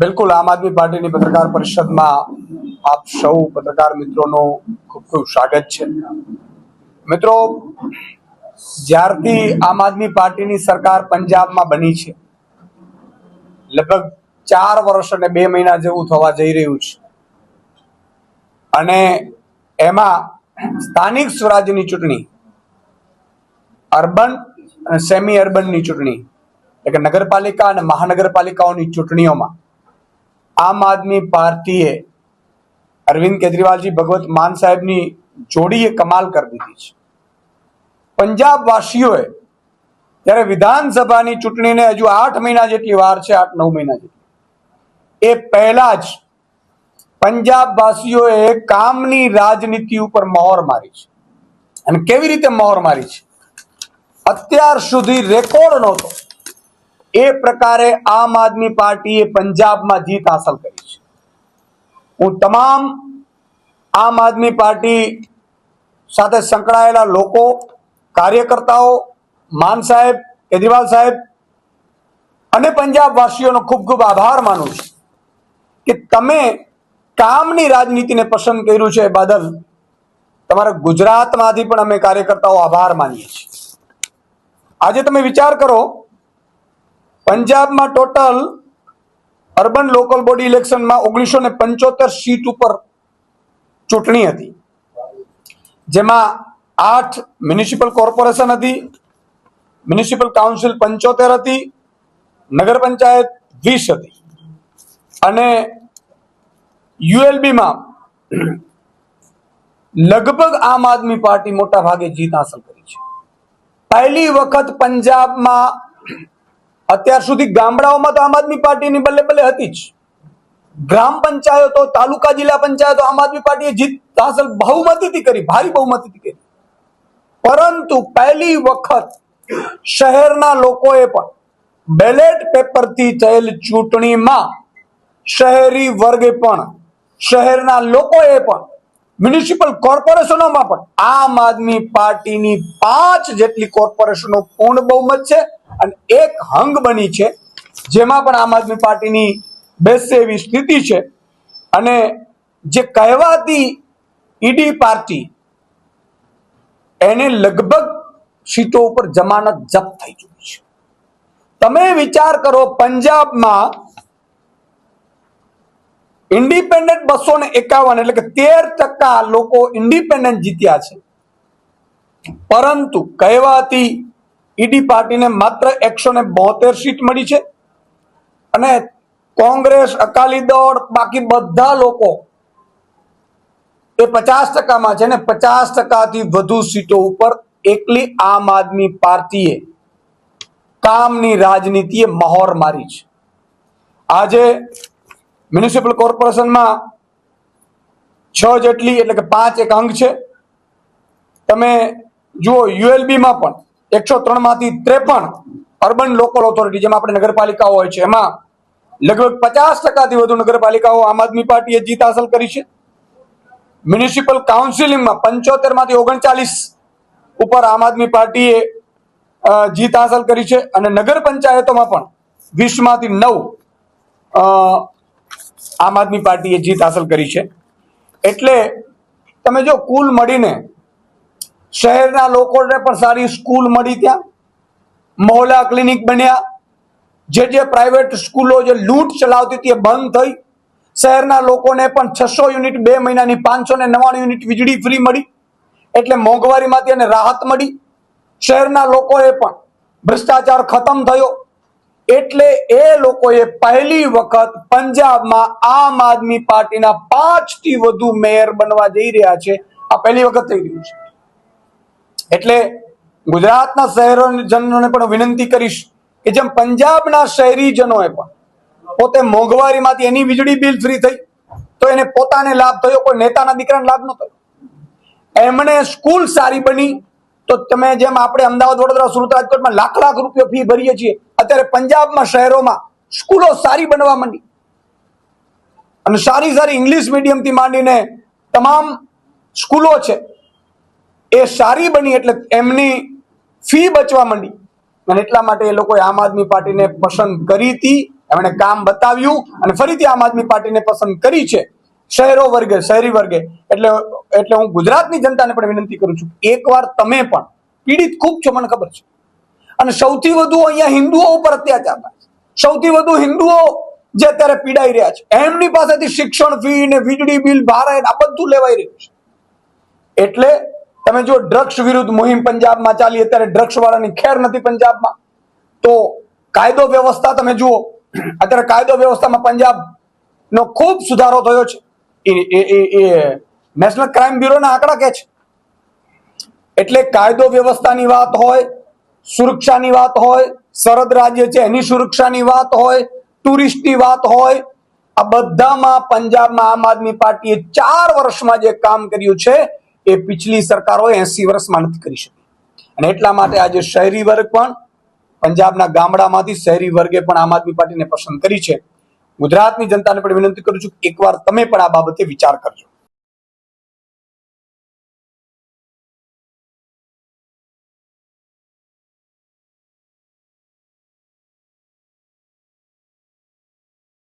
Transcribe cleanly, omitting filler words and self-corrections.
બિલકુલ આમ આદમી પાર્ટીની પત્રકાર પરિષદમાં આપ સૌ પત્રકાર મિત્રોનો ખૂબ ખૂબ સ્વાગત છે। મિત્રો, જ્યારથી આમ આદમી પાર્ટીની સરકાર પંજાબમાં બની છે, લગભગ 4 વર્ષ અને 2 મહિના જેવું થવા જઈ રહ્યું છે, અને એમાં સ્થાનિક સ્વરાજ્યની ચૂંટણી, અર્બન અને સેમી અર્બનની ચૂંટણી, એટલે કે નગરપાલિકા અને મહાનગરપાલિકાઓની ચૂંટણીઓમાં આમ આદમી પાર્ટીએ અરવિંદ કેજરીવાલજી ભગવત માન સાહેબની જોડીએ કમાલ કરી દીધી છે। પંજાબ વાસીઓએ જ્યારે વિધાનસભાની ચૂંટણીને હજુ 8 મહિના જેટલી વાર છે, 8-9 મહિના જેટલી, એ પહેલા જ પંજાબ વાસીઓએ કામની રાજનીતિ ઉપર મહોર મારી છે। અને કેવી રીતે મહોર મારી છે, અત્યાર સુધી રેકોર્ડ નહોતો એ પ્રકારે આમ આદમી પાર્ટીએ પંજાબમાં જીત હાંસલ કરી છે। હું તમામ આમ આદમી પાર્ટી સાથે સંકળાયેલા લોકો, કાર્યકર્તાઓ, માન સાહેબ, કેજરીવાલ સાહેબ અને પંજાબ વાસીઓનો ખૂબ ખૂબ આભાર માનું છું કે તમે કામની રાજનીતિને પસંદ કર્યું છે। એ બદલ તમારા ગુજરાતમાંથી પણ અમે કાર્યકર્તાઓ આભાર માનીએ છીએ। આજે તમે વિચાર કરો, પંજાબમાં ટોટલ અર્બન લોકલ બોડી ઇલેક્શનમાં 1975 સીટ ઉપર ચૂંટણી હતી, જેમાં 8 મ્યુનિસિપલ કોર્પોરેશન હતી, મ્યુનિસિપલ કાઉન્સિલ 75 હતી, નગર પંચાયત 20 હતી, અને યુએલબીમાં લગભગ આમ આદમી પાર્ટી મોટા ભાગે જીત હાંસલ કરી છે। પહેલી વખત પંજાબમાં, અત્યાર સુધી ગામડાઓમાં તો આમ આદમી પાર્ટીની બલ્લે બલ્લે હતી જ, ગ્રામ પંચાયતો, તાલુકા જિલ્લા પંચાયતો આમ આદમી પાર્ટીએ જીત હાંસલ બહુમતીથી કરી, ભારી બહુમતીથી કરી, પરંતુ પહેલી વખત શહેરના લોકોએ પણ બેલેટ પેપરથી થયેલ ચૂંટણીમાં શહેરી વર્ગે પણ, શહેરના લોકોએ પણ, મ્યુનિસિપલ કોર્પોરેશનોમાં પણ આમ આદમી પાર્ટીની 5 જેટલી કોર્પોરેશનો પૂર્ણ બહુમત છે અને 1 હંગ બની છે, જેમાં પણ આમ આદમી પાર્ટીની બેસે એવી સ્થિતિ છે। અને જે કહેવાતી ઈડી પાર્ટી, એને લગભગ સીટો ઉપર જમાનત જપ્ત થઈ ચૂકી છે। તમે વિચાર કરો, પંજાબમાં ઇન્ડિપેન્ડન્ટ 251, એટલે કે 13% લોકો ઇન્ડિપેન્ડન્ટ જીત્યા છે, પરંતુ કહેવાતી ઈડી પાર્ટીને માત્ર 172 સીટ મળી છે, અને કોંગ્રેસ, અકાલી દળ, બાકી બધા લોકો એ 50%માં છે, ને 50%થી વધુ સીટો ઉપર એકલી આમ આદમી પાર્ટીએ કામની રાજનીતિએ મહોર મારી છે। આજે મ્યુનિસિપલ કોર્પોરેશનમાં 6 જેટલી, એટલે કે 5 એક અંગ છે। તમે જુઓ, યુએલબીમાં પણ 103 માંથી 53 અર્બન લોકલ ઓથોરિટી, જેમાં આપણે નગરપાલિકાઓ હોય છે, એમાં લગભગ 50%થી વધુ નગરપાલિકાઓ આમ આદમી પાર્ટીએ જીત હાંસલ કરી છે। મ્યુનિસિપલ કાઉન્સિલિંગમાં 75 માંથી 39 ઉપર આમ આદમી પાર્ટીએ જીત હાંસલ કરી છે, અને નગર પંચાયતોમાં પણ 20 માંથી 9 આમ આદમી પાર્ટીએ જીત હાંસલ કરી છે। એટલે તમે જો કુલ મળીને શહેરના લોકોને પણ સારી સ્કૂલ મળી, ત્યાં મોહલ્લા ક્લિનિક બન્યા, જે પ્રાઇવેટ સ્કૂલો જે લૂંટ ચલાવતી હતી એ બંધ થઈ, શહેરના લોકોને પણ 600 યુનિટ 2 મહિનાની 599 યુનિટ વીજળી ફ્રી મળી, એટલે મોંઘવારીમાંથી એને રાહત મળી। શહેરના લોકોએ પણ ભ્રષ્ટાચાર ખતમ થયો, એટલે એ લોકોએ પહેલી વખત પંજાબમાં આમ આદમી પાર્ટીના 5થી વધુ મેયર બનવા જઈ રહ્યા છે। આ પહેલી વખત થઈ રહ્યું છે। એટલે ગુજરાતના શહેરીજનોને પણ વિનંતી કરીશ કે જેમ પંજાબના શહેરીજનોએ પણ પોતે મોંઘવારીમાંથી એની વીજળી બિલ ફ્રી થઈ તો એને પોતાને લાભ થયો, કોઈ નેતાના દીકરાને લાભ ન થયો। એમણે સ્કૂલ સારી બની, તો તમે જેમ આપણે અમદાવાદ, વડોદરા, સુરત, રાજકોટમાં લાખ લાખ રૂપિયા ફી ભરીએ છીએ, અત્યારે પંજાબમાં શહેરોમાં સ્કૂલો સારી બનવા માંડી, અને સારી સારી ઇંગ્લિશ મીડિયમથી માંડીને તમામ સ્કૂલો છે એ સારી બની, એટલે એમની ફી બચવા માંડી, અને એટલા માટે એ લોકોએ આમ આદમી પાર્ટીને પસંદ કરી હતી એમણે કામ બતાવ્યું અને ફરીથી આમ આદમી પાર્ટીને પસંદ કરી છે શહેરી વર્ગે. એટલે હું ગુજરાતની જનતાને પણ વિનંતી કરું છું, એકવાર તમે પણ પીડિત ખૂબ છો, મને ખબર છે, અને સૌથી વધુ અહીંયા હિન્દુઓ ઉપર અત્યાચાર થાય છે. સૌથી વધુ હિન્દુઓ જે અત્યારે પીડાઈ રહ્યા છે, એમની પાસેથી શિક્ષણ ફી ને વીજળી બિલ ભારે આ બધું લેવાઈ રહ્યું છે. એટલે તમે જો ડ્રગ્સ વિરુદ્ધ મુહિમ પંજાબમાં ચાલી, અત્યારે ડ્રગ્સ વાળાની ખેર નથી પંજાબમાં. તો કાયદો વ્યવસ્થા તમે જુઓ, અત્યારે કાયદો વ્યવસ્થામાં પંજાબનો ખૂબ સુધારો થયો છે. એ નેશનલ ક્રાઇમ બ્યુરોના આંકડા કે છે. એટલે કાયદો વ્યવસ્થાની વાત હોય, સુરક્ષાની વાત હોય, સરહદ રાજ્ય છે એની સુરક્ષાની વાત હોય, ટુરિસ્ટની વાત હોય, આ બધામાં પંજાબમાં આમ આદમી પાર્ટીએ 4 વર્ષમાં જે કામ કર્યું છે એ પિછલી સરકારોએ 80 વર્ષમાં નથી કરી શકી. અને એટલા માટે આજે શહેરી વર્ગ પણ પંજાબના ગામડામાંથી શહેરી વર્ગે પણ આમ આદમી પાર્ટીને પસંદ કરી છે. ગુજરાતની જનતાને પણ વિનંતી કરું છું કે એકવાર તમે પણ આ બાબતે વિચાર કરજો.